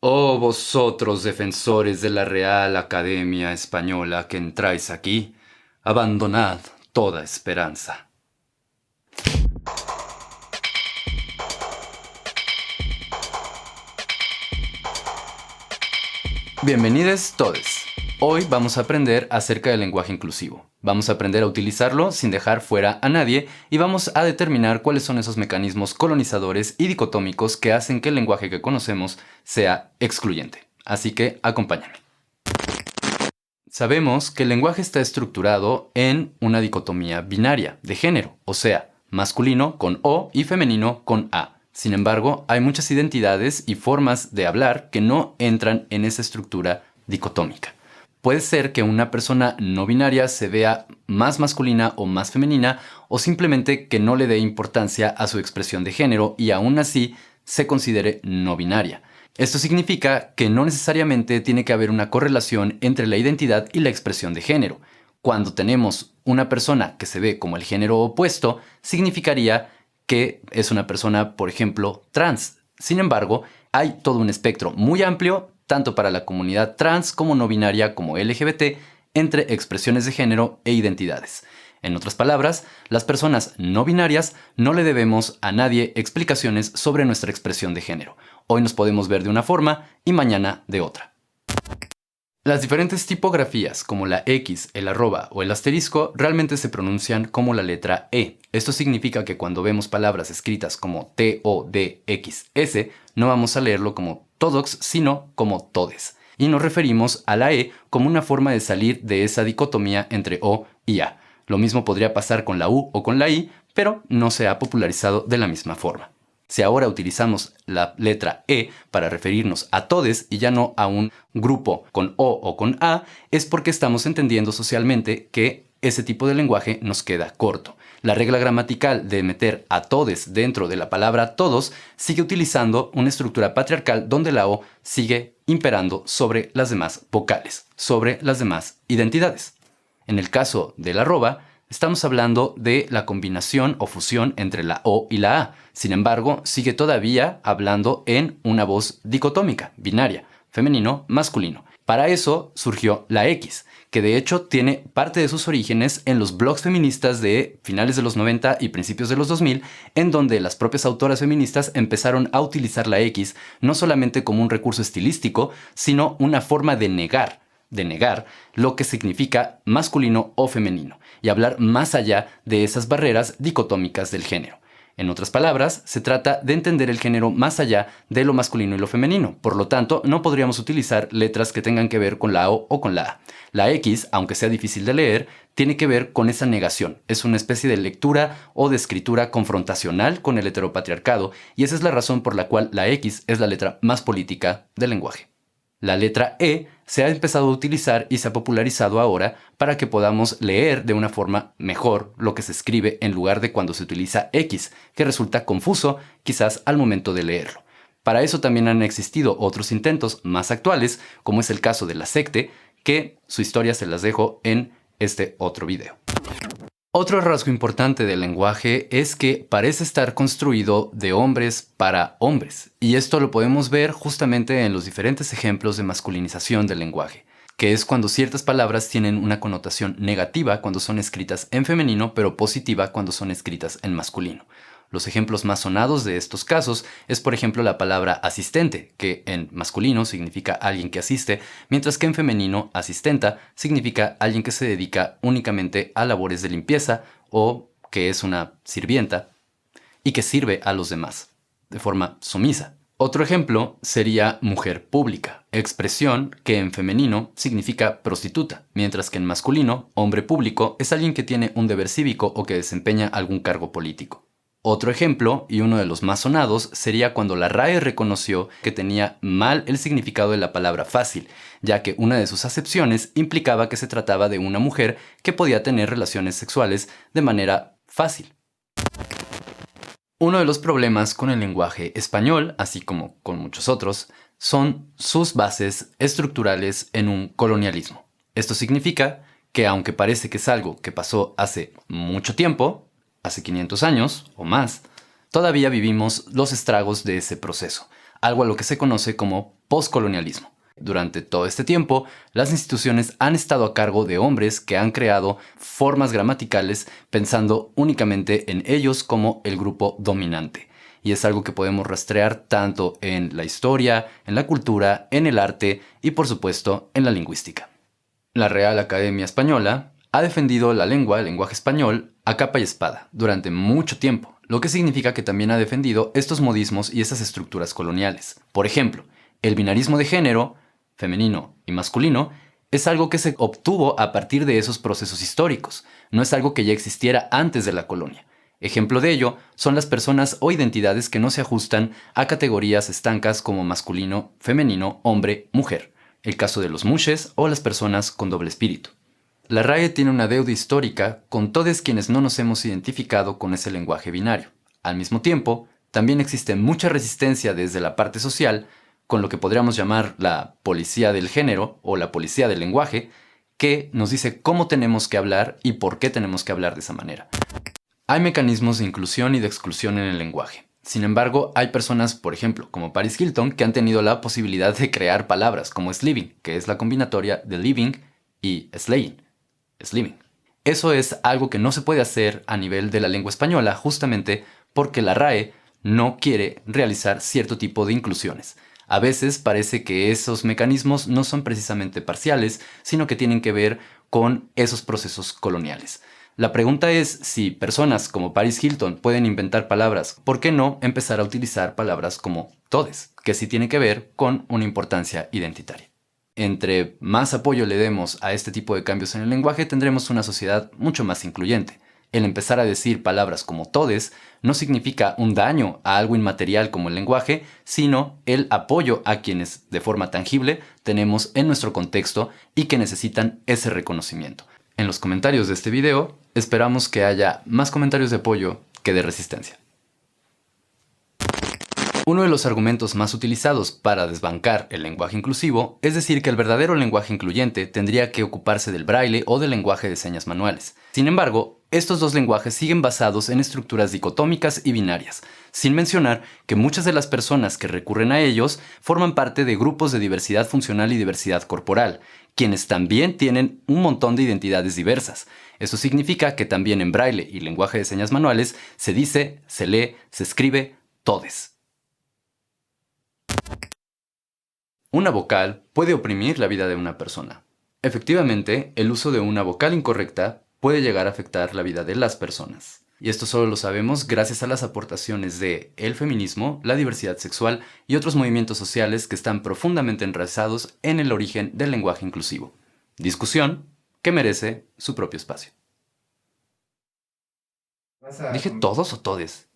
Oh vosotros defensores de la Real Academia Española que entráis aquí, abandonad toda esperanza. Bienvenidos todos. Hoy vamos a aprender acerca del lenguaje inclusivo. Vamos a aprender a utilizarlo sin dejar fuera a nadie y vamos a determinar cuáles son esos mecanismos colonizadores y dicotómicos que hacen que el lenguaje que conocemos sea excluyente. Así que acompáñame. Sabemos que el lenguaje está estructurado en una dicotomía binaria de género, o sea, masculino con O y femenino con A. Sin embargo, hay muchas identidades y formas de hablar que no entran en esa estructura dicotómica. Puede ser que una persona no binaria se vea más masculina o más femenina, o simplemente que no le dé importancia a su expresión de género y aún así se considere no binaria. Esto significa que no necesariamente tiene que haber una correlación entre la identidad y la expresión de género. Cuando tenemos una persona que se ve como el género opuesto, significaría que es una persona, por ejemplo, trans. Sin embargo, hay todo un espectro muy amplio, tanto para la comunidad trans como no binaria como LGBT, entre expresiones de género e identidades. En otras palabras, las personas no binarias no le debemos a nadie explicaciones sobre nuestra expresión de género. Hoy nos podemos ver de una forma y mañana de otra. Las diferentes tipografías, como la X, el arroba o el asterisco, realmente se pronuncian como la letra E. Esto significa que cuando vemos palabras escritas como TODXS, no vamos a leerlo como todox, sino como todes. Y nos referimos a la E como una forma de salir de esa dicotomía entre O y A. Lo mismo podría pasar con la U o con la I, pero no se ha popularizado de la misma forma. Si ahora utilizamos la letra E para referirnos a todes y ya no a un grupo con O con A, es porque estamos entendiendo socialmente que ese tipo de lenguaje nos queda corto. La regla gramatical de meter a todes dentro de la palabra todos sigue utilizando una estructura patriarcal donde la O sigue imperando sobre las demás vocales, sobre las demás identidades. En el caso del arroba, estamos hablando de la combinación o fusión entre la O y la A. Sin embargo, sigue todavía hablando en una voz dicotómica, binaria, femenino, masculino. Para eso surgió la X, que de hecho tiene parte de sus orígenes en los blogs feministas de finales de los 90 y principios de los 2000, en donde las propias autoras feministas empezaron a utilizar la X no solamente como un recurso estilístico, sino una forma de negar lo que significa masculino o femenino y hablar más allá de esas barreras dicotómicas del género. En otras palabras, se trata de entender el género más allá de lo masculino y lo femenino. Por lo tanto, no podríamos utilizar letras que tengan que ver con la O o con la A. La X, aunque sea difícil de leer, tiene que ver con esa negación. Es una especie de lectura o de escritura confrontacional con el heteropatriarcado, y esa es la razón por la cual la X es la letra más política del lenguaje. La letra E se ha empezado a utilizar y se ha popularizado ahora para que podamos leer de una forma mejor lo que se escribe en lugar de cuando se utiliza X, que resulta confuso quizás al momento de leerlo. Para eso también han existido otros intentos más actuales, como es el caso de la secte, que su historia se las dejo en este otro video. Otro rasgo importante del lenguaje es que parece estar construido de hombres para hombres, y esto lo podemos ver justamente en los diferentes ejemplos de masculinización del lenguaje, que es cuando ciertas palabras tienen una connotación negativa cuando son escritas en femenino, pero positiva cuando son escritas en masculino. Los ejemplos más sonados de estos casos es, por ejemplo, la palabra asistente, que en masculino significa alguien que asiste, mientras que en femenino asistenta significa alguien que se dedica únicamente a labores de limpieza o que es una sirvienta y que sirve a los demás de forma sumisa. Otro ejemplo sería mujer pública, expresión que en femenino significa prostituta, mientras que en masculino, hombre público es alguien que tiene un deber cívico o que desempeña algún cargo político. Otro ejemplo, y uno de los más sonados, sería cuando la RAE reconoció que tenía mal el significado de la palabra fácil, ya que una de sus acepciones implicaba que se trataba de una mujer que podía tener relaciones sexuales de manera fácil. Uno de los problemas con el lenguaje español, así como con muchos otros, son sus bases estructurales en un colonialismo. Esto significa que aunque parece que es algo que pasó hace mucho tiempo, hace 500 años o más, todavía vivimos los estragos de ese proceso. algo a lo que se conoce como postcolonialismo. Durante todo este tiempo, las instituciones han estado a cargo de hombres que han creado formas gramaticales pensando únicamente en ellos como el grupo dominante. Y es algo que podemos rastrear tanto en la historia, en la cultura, en el arte y por supuesto en la lingüística. La Real Academia Española ha defendido la lengua, el lenguaje español, a capa y espada durante mucho tiempo, lo que significa que también ha defendido estos modismos y estas estructuras coloniales. Por ejemplo, el binarismo de género, femenino y masculino, es algo que se obtuvo a partir de esos procesos históricos, no es algo que ya existiera antes de la colonia. Ejemplo de ello son las personas o identidades que no se ajustan a categorías estancas como masculino, femenino, hombre, mujer, el caso de los mushes o las personas con doble espíritu. La RAE tiene una deuda histórica con todos quienes no nos hemos identificado con ese lenguaje binario. Al mismo tiempo, también existe mucha resistencia desde la parte social, con lo que podríamos llamar la policía del género o la policía del lenguaje, que nos dice cómo tenemos que hablar y por qué tenemos que hablar de esa manera. Hay mecanismos de inclusión y de exclusión en el lenguaje. Sin embargo, hay personas, por ejemplo, como Paris Hilton, que han tenido la posibilidad de crear palabras como sliving, que es la combinatoria de living y slaying, slimming. Eso es algo que no se puede hacer a nivel de la lengua española justamente porque la RAE no quiere realizar cierto tipo de inclusiones. A veces parece que esos mecanismos no son precisamente parciales, sino que tienen que ver con esos procesos coloniales. La pregunta es si personas como Paris Hilton pueden inventar palabras, ¿por qué no empezar a utilizar palabras como todes, que sí tienen que ver con una importancia identitaria? Entre más apoyo le demos a este tipo de cambios en el lenguaje, tendremos una sociedad mucho más incluyente. El empezar a decir palabras como todes no significa un daño a algo inmaterial como el lenguaje, sino el apoyo a quienes de forma tangible tenemos en nuestro contexto y que necesitan ese reconocimiento. En los comentarios de este video esperamos que haya más comentarios de apoyo que de resistencia. Uno de los argumentos más utilizados para desbancar el lenguaje inclusivo es decir que el verdadero lenguaje incluyente tendría que ocuparse del braille o del lenguaje de señas manuales. Sin embargo, estos dos lenguajes siguen basados en estructuras dicotómicas y binarias, sin mencionar que muchas de las personas que recurren a ellos forman parte de grupos de diversidad funcional y diversidad corporal, quienes también tienen un montón de identidades diversas. Eso significa que también en braille y lenguaje de señas manuales se dice, se lee, se escribe todes. Una vocal puede oprimir la vida de una persona. Efectivamente, el uso de una vocal incorrecta puede llegar a afectar la vida de las personas. Y esto solo lo sabemos gracias a las aportaciones de el feminismo, la diversidad sexual y otros movimientos sociales que están profundamente enraizados en el origen del lenguaje inclusivo. Discusión que merece su propio espacio. ¿Dije todos o todes?